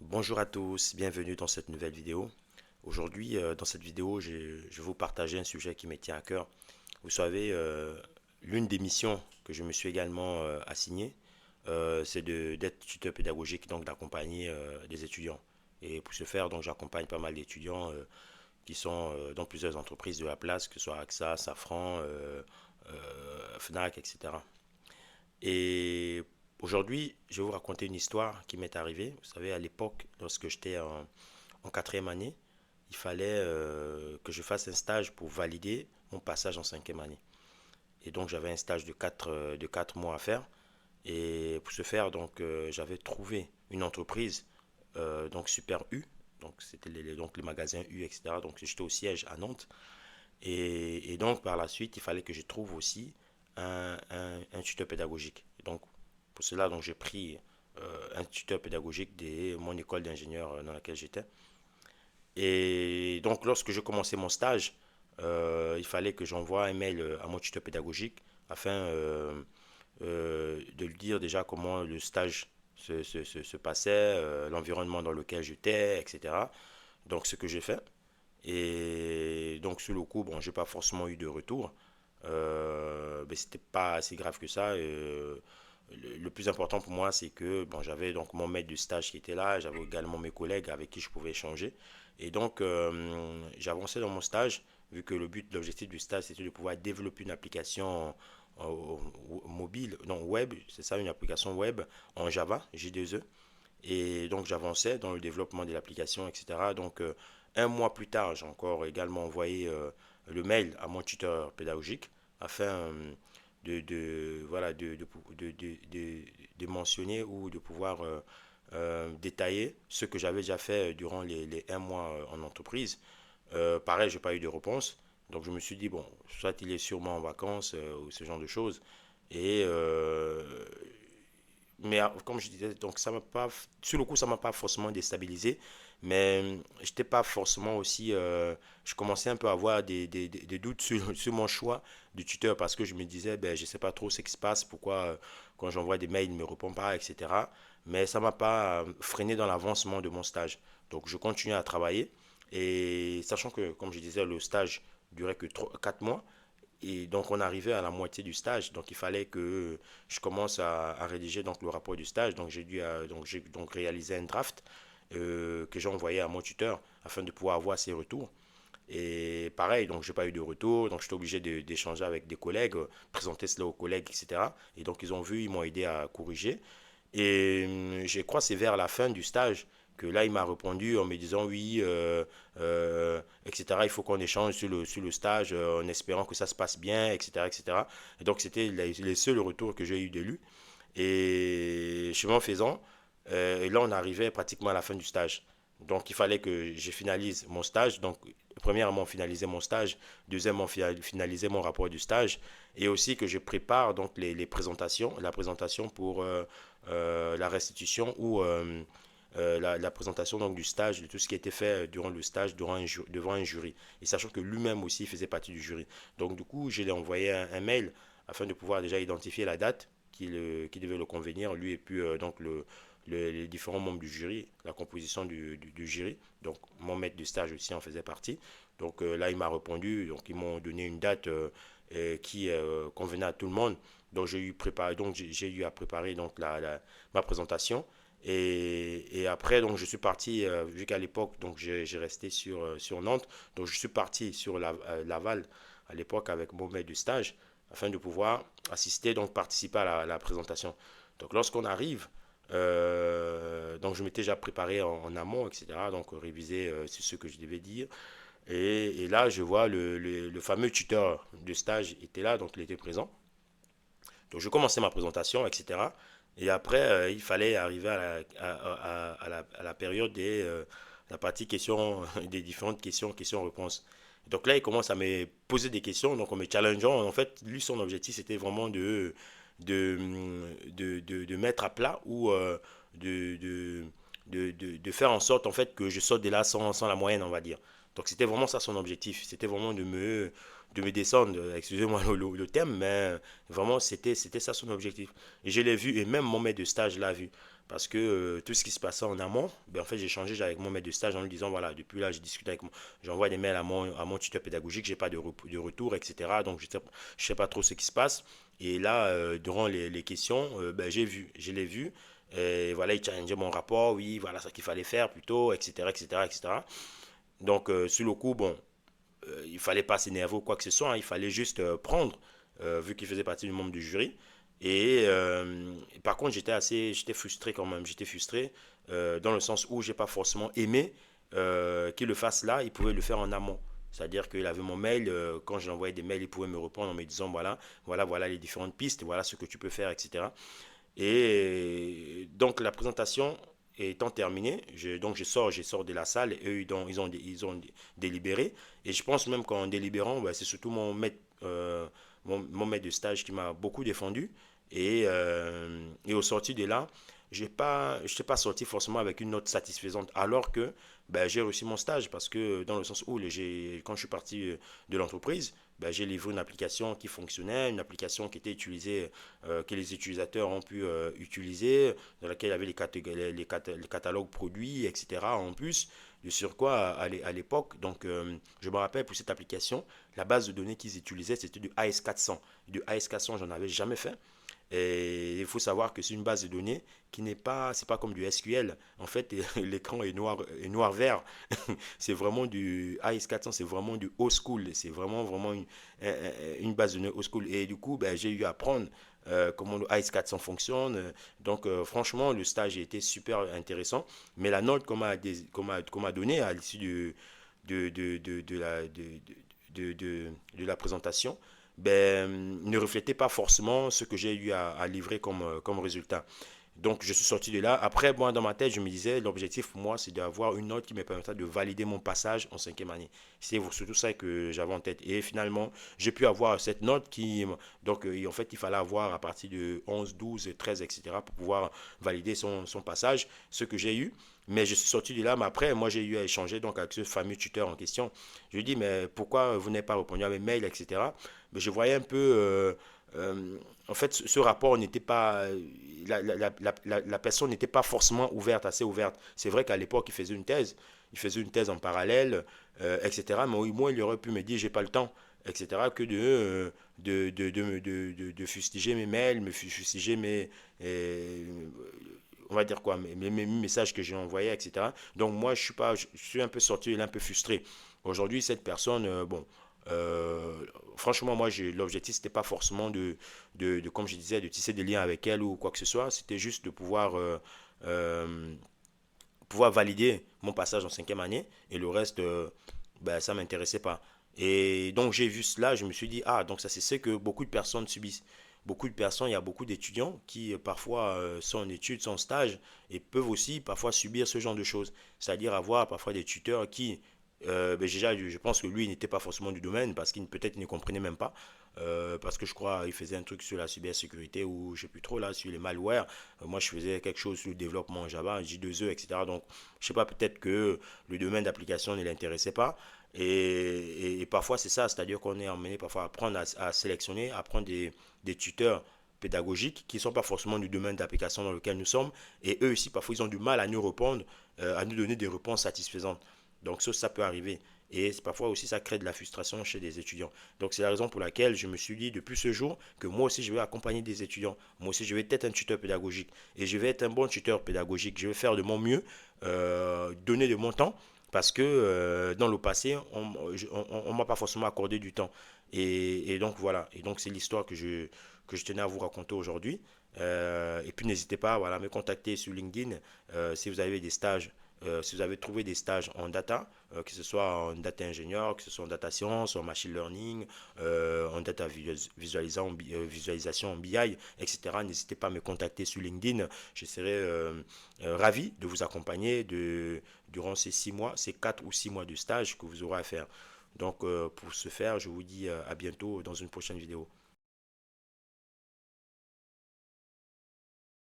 Bonjour à tous, bienvenue dans cette nouvelle vidéo. Aujourd'hui, dans cette vidéo, je vais vous partager un sujet qui me tient à cœur. Vous savez, l'une des missions que je me suis également assignée, c'est d'être tuteur pédagogique, donc d'accompagner des étudiants. Et pour ce faire, donc j'accompagne pas mal d'étudiants qui sont dans plusieurs entreprises de la place, que ce soit AXA, Safran, Fnac, etc. Et aujourd'hui, je vais vous raconter une histoire qui m'est arrivée. Vous savez, à l'époque, lorsque j'étais en quatrième année, il fallait que je fasse un stage pour valider mon passage en cinquième année. Et donc, j'avais un stage de 4 mois à faire. Et pour ce faire, donc, j'avais trouvé une entreprise, donc Super U. Donc, c'était donc les magasins U, etc. Donc, j'étais au siège à Nantes. Et donc, par la suite, il fallait que je trouve aussi un tuteur pédagogique. Et donc, pour cela, donc, j'ai pris un tuteur pédagogique de mon école d'ingénieur dans laquelle j'étais. Et donc, lorsque je commençais mon stage, il fallait que j'envoie un mail à mon tuteur pédagogique afin de lui dire déjà comment le stage se passait, l'environnement dans lequel j'étais, etc. Donc, ce que j'ai fait. Et donc, sur le coup, bon, j'ai pas forcément eu de retour. Mais c'était pas assez grave que ça. Le plus important pour moi, c'est que bon, j'avais donc mon maître de stage qui était là, j'avais également mes collègues avec qui je pouvais échanger. Et donc, j'avançais dans mon stage, vu que l'objectif du stage, c'était de pouvoir développer une application mobile, non web, c'est ça, une application web en Java, J2E. Et donc, j'avançais dans le développement de l'application, etc. Donc, un mois plus tard, j'ai encore également envoyé le mail à mon tuteur pédagogique afin voilà, de mentionner ou de pouvoir détailler ce que j'avais déjà fait durant les un mois en entreprise. Pareil, je n'ai pas eu de réponse. Donc je me suis dit, bon, soit il est sûrement en vacances ou ce genre de choses. Et mais comme je disais, donc ça m'a pas, sur le coup, ça m'a pas forcément déstabilisé, mais j'étais pas forcément aussi, je commençais un peu à avoir des doutes sur mon choix du tuteur parce que je me disais, ben, je sais pas trop ce qui se passe, pourquoi quand j'envoie des mails, il ne me répond pas, etc. Mais ça m'a pas freiné dans l'avancement de mon stage. Donc je continuais à travailler et sachant que, comme je disais, le stage durait que 4 mois, et donc, on arrivait à la moitié du stage. Donc, il fallait que je commence à rédiger donc, le rapport du stage. Donc, j'ai donc réalisé un draft que j'ai envoyé à mon tuteur afin de pouvoir avoir ses retours. Et pareil, donc, j'ai pas eu de retour. Donc, j'étais obligé d'échanger avec des collègues, présenter cela aux collègues, etc. Et donc, ils ont vu, ils m'ont aidé à corriger. Et je crois que c'est vers la fin du stage que là, il m'a répondu en me disant oui, etc. Il faut qu'on échange sur le stage en espérant que ça se passe bien, etc. etc. Et donc, c'était les seuls retours que j'ai eu de lui. Et chemin faisant, et là, on arrivait pratiquement à la fin du stage. Donc, il fallait que je finalise mon stage. Donc, premièrement, finaliser mon stage. Deuxièmement, finaliser mon rapport du stage. Et aussi que je prépare donc les présentations, la présentation pour la restitution ou la présentation donc, du stage, de tout ce qui a été fait durant le stage, devant un jury. Et sachant que lui-même aussi faisait partie du jury. Donc, du coup, je lui ai envoyé un mail afin de pouvoir déjà identifier la date qui devait le convenir, lui et puis donc les différents membres du jury, la composition du jury. Donc, mon maître de stage aussi en faisait partie. Donc, là, il m'a répondu. Donc, ils m'ont donné une date qui convenait à tout le monde. Donc, j'ai eu à préparer donc, ma présentation. Et après, donc, je suis parti, vu qu'à l'époque, donc, j'ai resté sur Nantes. Donc, je suis parti sur Laval à l'époque avec mon maître de stage afin de pouvoir assister, donc participer à la présentation. Donc, lorsqu'on arrive, donc je m'étais déjà préparé en amont, etc. Donc, réviser sur ce que je devais dire. Et là, je vois le fameux tuteur de stage était là, donc il était présent. Donc, je commençais ma présentation, etc. Et après, il fallait arriver à la période la partie questions, des différentes questions-réponses. Donc là, il commence à me poser des questions, donc en me challengeant. En fait, lui, son objectif, c'était vraiment de, de mettre à plat ou de, de, de faire en sorte, en fait, que je sorte de là sans la moyenne, on va dire. Donc c'était vraiment ça son objectif. C'était vraiment de me descendre, excusez-moi le thème, mais vraiment c'était ça son objectif. Et je l'ai vu, et même mon maître de stage l'a vu. parce que tout ce qui se passait en amont, ben, en fait, j'ai échangé avec mon maître de stage en lui disant, voilà, depuis là, j'ai discuté avec moi, j'envoie des mails à mon tuteur pédagogique, j'ai pas de retour, etc. Donc, je sais pas trop ce qui se passe. Et là, durant les questions, ben, je l'ai vu. Et voilà, il challengeait mon rapport, oui, voilà ce qu'il fallait faire plutôt, etc., etc., etc. Donc, sur le coup, bon, il fallait pas s'énerver ou quoi que ce soit, hein, il fallait juste prendre, vu qu'il faisait partie du membre du jury. Par contre, j'étais frustré quand même, j'étais frustré dans le sens où j'ai pas forcément aimé qu'il le fasse là, il pouvait le faire en amont. C'est-à-dire qu'il avait mon mail, quand je l'envoyais des mails, il pouvait me répondre en me disant voilà les différentes pistes, voilà ce que tu peux faire, etc. Et donc la présentation étant terminée, je sors de la salle et eux ils ont délibéré. Et je pense même qu'en délibérant, bah, c'est surtout mon maître de stage qui m'a beaucoup défendu. Et au sorti de là, je n'étais pas sorti forcément avec une note satisfaisante, alors que ben, j'ai réussi mon stage parce que dans le sens où quand je suis parti de l'entreprise, ben, j'ai livré une application qui fonctionnait, une application qui était utilisée, que les utilisateurs ont pu utiliser, dans laquelle il y avait les catalogues produits, etc. En plus, de surcroît à l'époque. Donc, je me rappelle pour cette application, la base de données qu'ils utilisaient, c'était du AS400. Du AS400, j'en avais jamais fait. Et il faut savoir que c'est une base de données qui n'est pas, c'est pas comme du SQL. En fait, l'écran est noir-vert. C'est vraiment du AS400, c'est vraiment du old school. C'est vraiment une base de données old school. Et du coup, ben, j'ai eu à apprendre comment le AS400 fonctionne. Donc, franchement, le stage a été super intéressant. Mais la note qu'on m'a donnée à l'issue de la présentation, ben, ne reflétait pas forcément ce que j'ai eu à livrer comme résultat. Donc, je suis sorti de là. Après, moi, dans ma tête, je me disais, l'objectif pour moi, c'est d'avoir une note qui me permettra de valider mon passage en cinquième année. C'est surtout ça que j'avais en tête. Et finalement, j'ai pu avoir cette note qui... Donc, en fait, il fallait avoir à partir de 11, 12, 13, etc. pour pouvoir valider son passage, ce que j'ai eu. Mais je suis sorti de là, mais après, moi, j'ai eu à échanger donc, avec ce fameux tuteur en question. Je lui ai dit, mais pourquoi vous n'avez pas répondu à mes mails, etc. Mais je voyais un peu... en fait, ce rapport n'était pas... La personne n'était pas forcément ouverte, assez ouverte. C'est vrai qu'à l'époque, il faisait une thèse en parallèle, etc. Mais au moins, il aurait pu me dire, j'ai pas le temps, etc. Que de fustiger mes mails, me fustiger on va dire quoi, mes messages que j'ai envoyés, etc. Donc moi, je suis un peu sorti, un peu frustré. Aujourd'hui, cette personne, bon, franchement, moi, l'objectif, c'était pas forcément comme je disais, de tisser des liens avec elle ou quoi que ce soit. C'était juste de euh, pouvoir valider mon passage en cinquième année et le reste, ben, ça m'intéressait pas. Et donc, j'ai vu cela, je me suis dit, ah, donc ça, c'est ce que beaucoup de personnes subissent. Beaucoup de personnes, il y a beaucoup d'étudiants qui parfois sont en études, sont en stage et peuvent aussi parfois subir ce genre de choses. C'est-à-dire avoir parfois des tuteurs qui ben déjà, je pense que lui, il n'était pas forcément du domaine parce qu'il peut-être ne comprenait même pas. Parce que je crois qu'il faisait un truc sur la cybersécurité ou je ne sais plus trop là, sur les malwares. Moi, je faisais quelque chose sur le développement en Java, J2E, etc. Donc, je ne sais pas, peut-être que le domaine d'application ne l'intéressait pas. Et parfois, c'est ça, c'est-à-dire qu'on est emmené parfois à apprendre à sélectionner, à prendre des tuteurs pédagogiques qui ne sont pas forcément du domaine d'application dans lequel nous sommes. Et eux aussi, parfois, ils ont du mal à nous répondre, à nous donner des réponses satisfaisantes. Donc ça peut arriver. Et parfois aussi, ça crée de la frustration chez des étudiants. Donc c'est la raison pour laquelle je me suis dit depuis ce jour que moi aussi, je vais accompagner des étudiants. Moi aussi, je vais être un tuteur pédagogique. Et je vais être un bon tuteur pédagogique. Je vais faire de mon mieux, donner de mon temps. Parce que dans le passé, on m'a pas forcément accordé du temps. Et donc voilà. Et donc c'est l'histoire que je tenais à vous raconter aujourd'hui. Et puis n'hésitez pas voilà, à me contacter sur LinkedIn si vous avez des stages si vous avez trouvé des stages en data, que ce soit en data ingénieur, que ce soit en data science, en machine learning, en data visualisation en BI, etc., n'hésitez pas à me contacter sur LinkedIn. Je serai ravi de vous accompagner durant ces 6 mois, ces 4 ou 6 mois de stage que vous aurez à faire. Donc, pour ce faire, je vous dis à bientôt dans une prochaine vidéo.